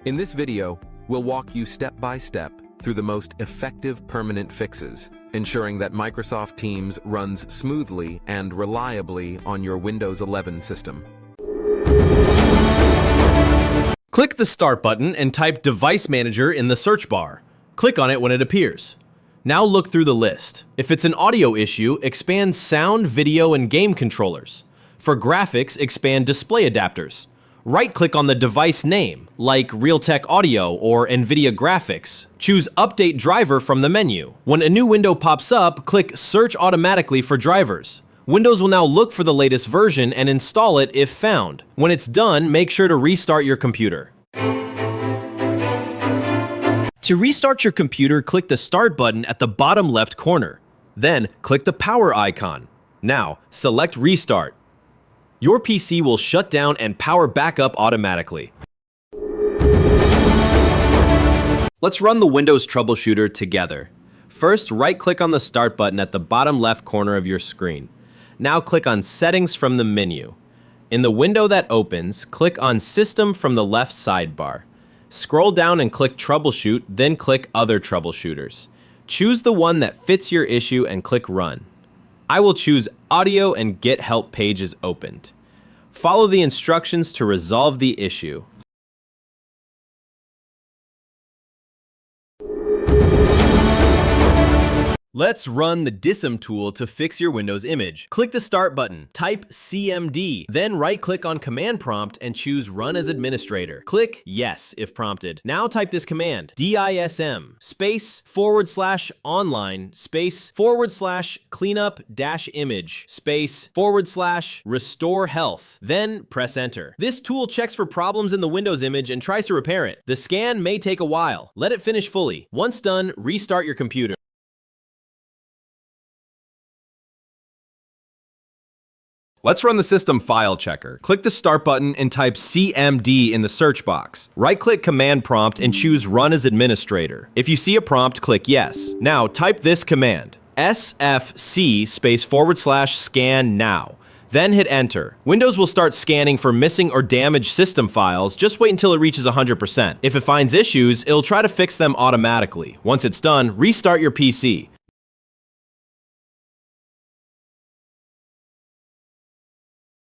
In this video, we'll walk you step by step through the most effective permanent fixes, ensuring that Microsoft Teams runs smoothly and reliably on your Windows 11 system. Click the Start button and type Device Manager in the search bar. Click on it when it appears. Now look through the list. If it's an audio issue, expand Sound, Video, and Game Controllers. For graphics, expand Display Adapters. Right-click on the device name, like Realtek Audio or NVIDIA Graphics. Choose Update Driver from the menu. When a new window pops up, click Search automatically for drivers. Windows will now look for the latest version and install it if found. When it's done, make sure to restart your computer. To restart your computer, click the Start button at the bottom left corner. Then, click the power icon. Now, select Restart. Your PC will shut down and power back up automatically. Let's run the Windows Troubleshooter together. First, right-click on the Start button at the bottom left corner of your screen. Now click on Settings from the menu. In the window that opens, click on System from the left sidebar. Scroll down and click Troubleshoot, then click Other Troubleshooters. Choose the one that fits your issue and click Run. I will choose Audio and Get Help pages opened. Follow the instructions to resolve the issue. Let's run the DISM tool to fix your Windows image. Click the Start button, type CMD, then right-click on Command Prompt and choose Run as Administrator. Click Yes if prompted. Now type this command, DISM /online /cleanup-image /restore health. Then press Enter. This tool checks for problems in the Windows image and tries to repair it. The scan may take a while. Let it finish fully. Once done, restart your computer. Let's run the System File Checker. Click the Start button and type CMD in the search box. Right-click Command Prompt and choose Run as Administrator. If you see a prompt, click Yes. Now type this command, SFC /scan now. Then hit Enter. Windows will start scanning for missing or damaged system files. Just wait until it reaches 100%. If it finds issues, it'll try to fix them automatically. Once it's done, restart your PC.